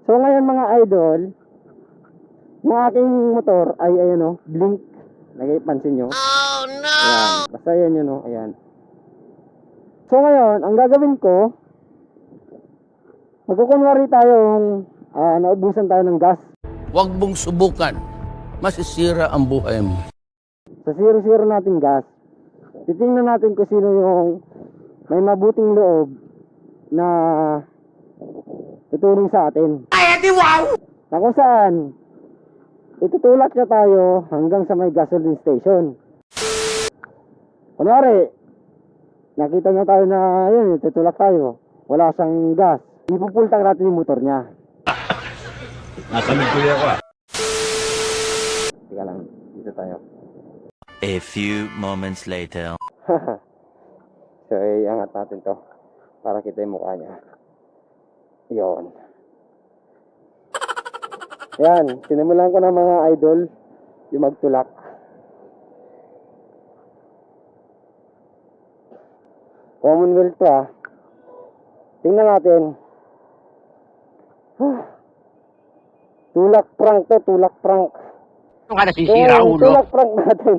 So ngayon mga idol, yung aking motor ay ayan o, blink. Pansin nyo? Oh no! Ayan, basta yan yun o, ayan. So ngayon, ang gagawin ko, magkukunwari tayong naubusan tayo ng gas. Huwag mong subukan. Masisira ang buhay mo. Sa 0-0 nating gas, titingnan natin kung sino yung may mabuting loob na itulong sa atin. Ay, di wow! Na kung saan, itutulak niya tayo hanggang sa may gasoline station. Kunwari, nakita niya tayo na yun, itutulak tayo. Wala siyang gas. Ipupultang natin yung motor niya. Nasa migkuya ko ah. Teka lang, dito tayo. A few moments later. So, iangat natin to para kita yung mukha niya. Yun. Yan, sinimulan ko ng mga idol yung magtulak. Commonwealth to ah. Tingnan natin. Tulak prank to, tulak prank. Ito ka nasisira, ulo. Tulak prank natin.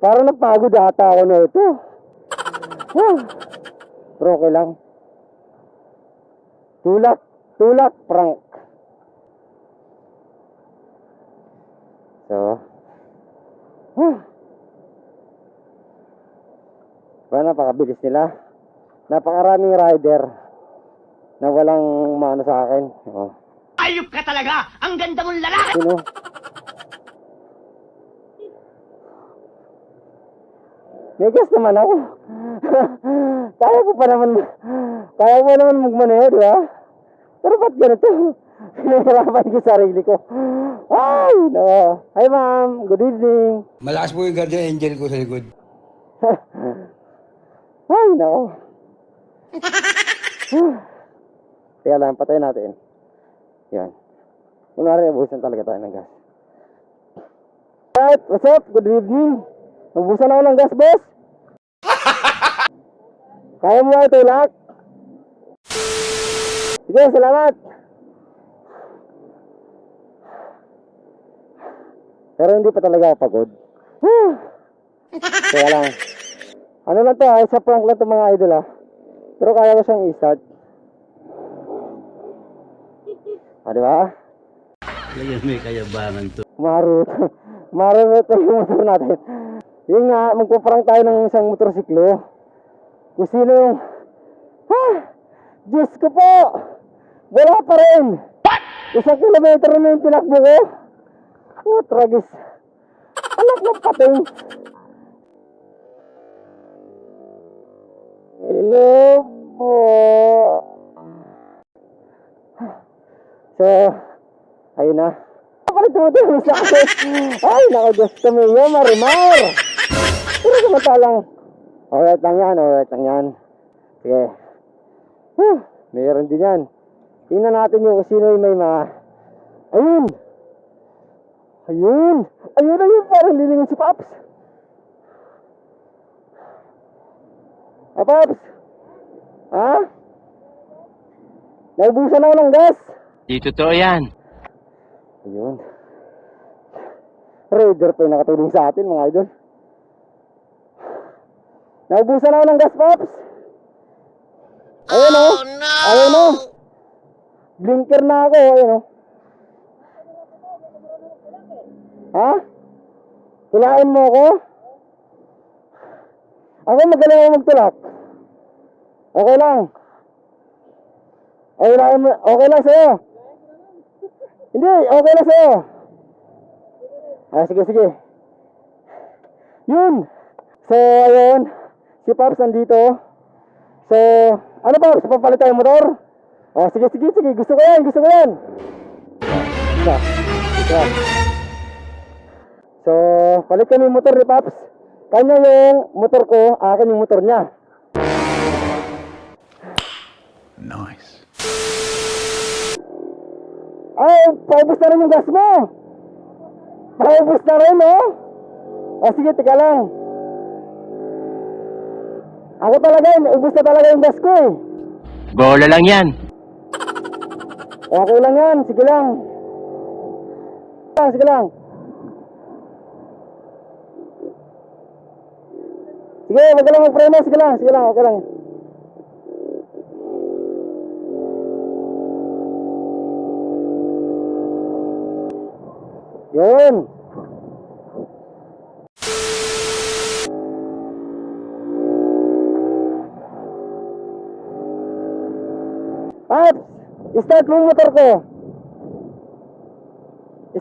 Parang napagod ata ako na ito. Pero okay lang. Tulak prank. So, napakabilis nila. Napakaraming rider na walang maano sa akin. Oh. Ayop ka talaga! Ang ganda mong lalaki! Sino? May gas naman ako. Kaya ko naman magmaneho, di ba? Pero ba't ganito? Pinahirapan ko sarili ko. Ay, no. Hi ma'am, good evening. Malakas po yung guardian angel ko sa likod. Ay, no. Kaya lang, patayin natin. Yan. Kunwari, nabuhusan talaga tayo ng gas. Alright, what's up? Good evening. Nabuhusan ako ng gas, boss. Kaya mo ba itulak? Sige, salamat. Pero hindi pa talaga ako pagod. Kaya lang. Ano lang to ha? Isa prank lang to mga idol ha. Pero kaya ko siyang i-start. Diba? Ganyan may kayabangan to. Marunot yung motor natin. Yun nga, magpaprank tayo ng isang motorsiklo. Kung sino yung... Diyos ko po! Wala pa rin! What? 1 kilometer na yung tinakbo ko. Oh, tragis. Anak ng pating. Hello po. So, ayun na. Ako na tumutulong sa akin. Ay, naku, Diyos kami yun, marimar. Pero samantalang, alright lang yan. Sige. Mayroon din yan. Tingnan natin yung sino yung may Ayun! Parang lilingon si Pops. Pops! Ha? Naubusan ako ng gas. Di totoo yan. Ayun. Raider pa yung nakatulong sa atin, mga idol. Naubusan ako ng gas, Pops. Ayun o. No! Ayun o. Blinker na ako, ayun o. Ha? Tulain mo ako? Ako magaling ako magtulak. Okay lang. Okay lang sa'yo. Hindi, okay lang sa'yo. Sige. Yun. So, ayun. Si Pops nandito. So, ano Pops? Papalit tayo motor? Sige. Gusto ko yan. Ito. So, palit kami motor ni Pops. Kanya yung motor ko, akin yung motor niya. Nice. Ay, paubos na rin yung gas mo. Paubos na rin, oh. Sige, tika lang. Ako talaga, ubos na talaga yung gas ko, eh. Bola lang yan. Okay lang yan, sige lang. Sige lang. Sige, wag ka lang mag-preno, sige lang, okay lang. Yun. Paps, start mo yung motor ko.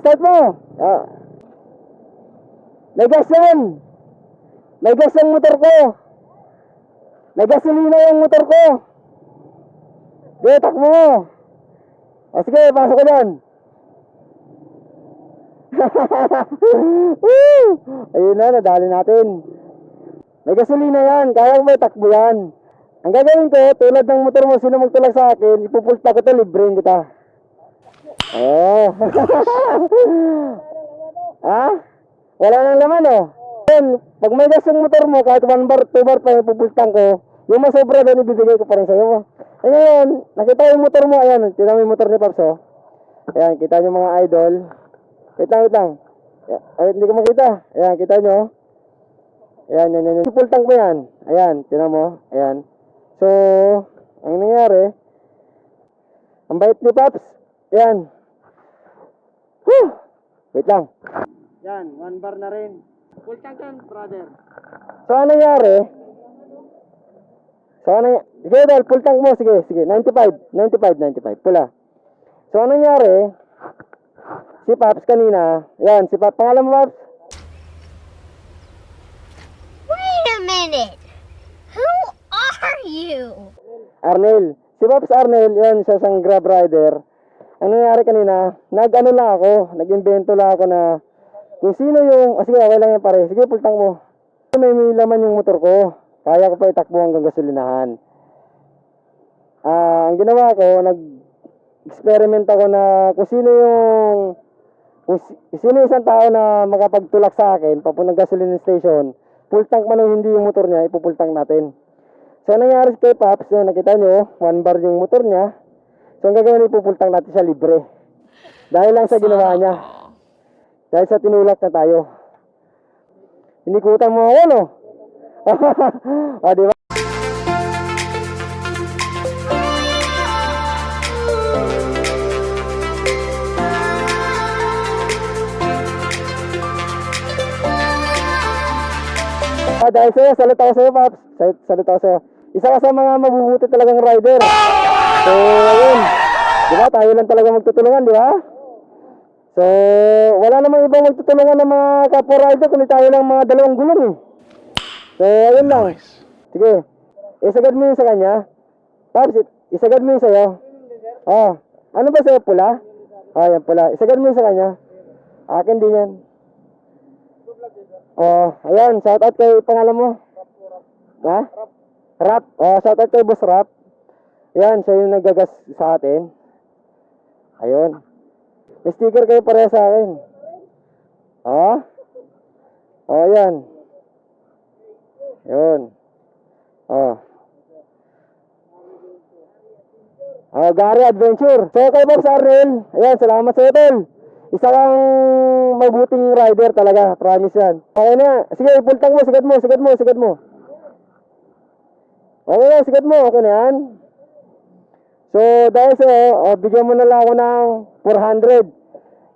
Start mo. Ah. May gas yan. May gas yung motor ko. May gasolina yung motor ko. Sige, takbo mo. O sige, pasok ko dyan. Woo! Ayun na, nadali natin. May gasolina yan, kaya mo takbo yan. Ang gagawin ko, tulad ng motor mo, sino magtulak sa akin, ipupulta ko ito, librein kita. Oh. Ha? Wala nang laman oh. Then, pag may gas yung motor mo, kahit 1 bar, 2 bar pa yung pupultang ko, yung masobra doon, ibibigay ko pa rin sa'yo. Eh ngayon, nakita yung motor mo, ayan, tingnan mo yung motor ni Paps oh. Ayan, kita nyo mga idol. Wait lang. Ay, hindi ko makita. Ayan, kita nyo. Ayan. Pupultang ko yan. Ayan, tingnan mo. Ayan. So, ang nangyari, ang bait ni Paps. Ayan. Whew! Wait lang. Yan, 1 bar na rin. Full tank yan, brother. So, ano nangyari? Sige, dahil full tank mo. Sige. 95. Pula. So, ano nangyari? Si Paps kanina. Yan, si Paps. Pangalan mo, Paps? Wait a minute. Who are you? Arnel. Si Paps Arnel, yan, siya isang grab rider. Ang nangyari kanina, nag-ano lang ako, nag-invento lang ako na kung sino yung, sige, okay lang yan pare. Sige, pultang mo. May laman yung motor ko. Kaya ko pa itakbo hanggang gasolinahan. Ang ginawa ko, nag-experiment ako na kung sino isang tao na makapagtulak sa akin papuntang gasoline station, full tank man o hindi yung motor niya, ipupultang natin. So, nangyari kay Paps, nakita nyo, 1 bar yung motor niya. So, ang gagawin, ipupultang natin siya libre. Dahil lang sa ginawa niya. Dahil sa tinulak na tayo. Hinikutan mo ako, no? O, diba? Dahil sa'yo, salut ako sa'yo, Paps. Salut ako sa'yo. Isa ka sa mga mabubuti talagang rider. So, ayun. Diba, tayo lang talaga magtutulungan, di ba? So, wala namang ibang magtutulungan ng mga kapwa rider kundi tayo lang mga dalawang gulong eh. So, ayun lang. Sige. Isagad mo yung sa kanya. Paps, isagad mo yung sa'yo. Oh. Ano ba sa'yo? Pula? Yan pula. Isagad mo yung sa kanya. Akin din yan. Ayan. Shoutout kay pangalan mo. Ha? Rap. Shoutout kay Boss Rap. Ayan, siya yung nagagas sa atin. Ayun. May sticker kayo pareha sa akin. Ayan. Ayun. Gary Adventure. So, kay Bob Arnel. Ayan, salamat sa hotel. Isa kang mabuting rider talaga. Promise yan. Okay na. Sige, ipultang mo. Sigad mo. Okay na, sigad mo. Okay na yan. So, dahil sa'yo, bigyan mo na lang ako ng 400.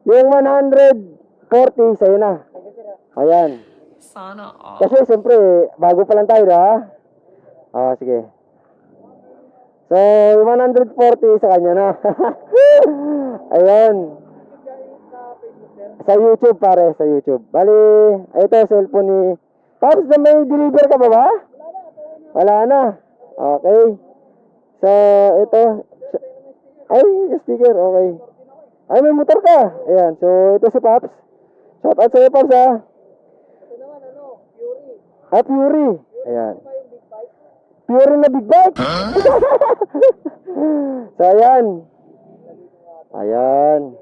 Yung 140, sa'yo na. Ayan. Sana all. Kasi, siyempre, bago pa lang tayo, ha? Sige. So, yung 140 sa kanya na. Ayan. Sa YouTube, pare, sa YouTube. Bali, ito, cellphone ni... Paps, na may deliver ka ba? Wala na. Okay. So, ito. Ay, sticker, okay. Ay, may motor ka. Ayan, so, ito si Paps. Shout out sa'yo, Paps, ha. Ito naman, Fury. Fury. Ayan. Fury na big bike. So, ayan. Ayan.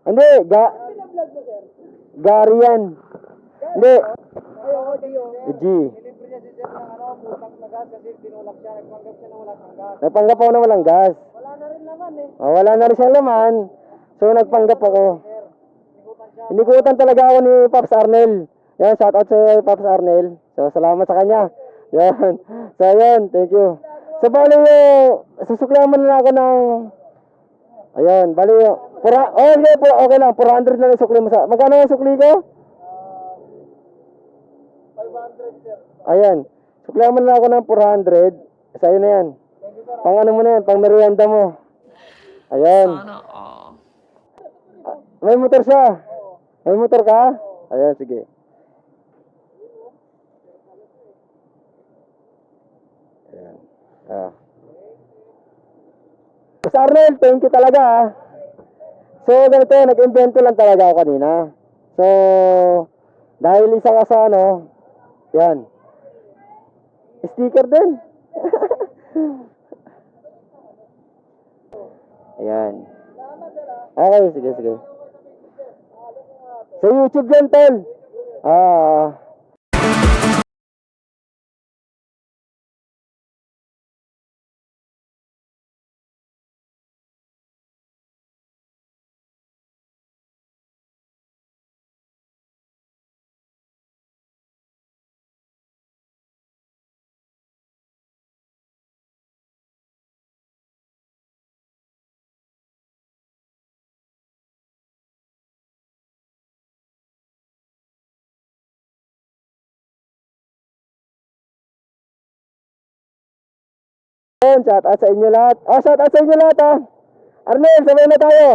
Hindi, Gary yan. Hindi. G. Napanggap ako na walang gas. Wala na rin naman eh. Wala na rin siyang laman. So, nagpanggap ako. Inikutan talaga ako ni Pops Arnel. Yan, shoutout sa Pops Arnel. So, salamat sa kanya. Yan. So, yan. Thank you. So, bali susuklihan mo na ako ng... Ayan, bali okay lang. 400 na lang sukli mo sa... Magkano yung sukli ko? 500, sir. Ayan. Suklihan mo na ako ng 400. Sa'yo na yan. Pang ano mo na yan, pang merienda mo. Ayan. May motor siya. May motor ka? Ayan, sige. Ayan. Sa Arnel, thank you talaga ah. So, ganito, nag-invento lang talaga ako kanina. So, dahil isa ka sa ano, yan. Sticker din. Ayan. Okay, sige. Sa YouTube yan, tol. Shout out sa inyo lahat. Shout out sa inyo lahat ah. Arnel, sabay na tayo.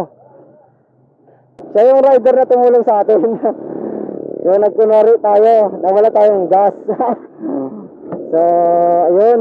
Siya yung rider na tumulong sa atin. So, nagkunwari tayo. Nawala tayong gas. So, ayun.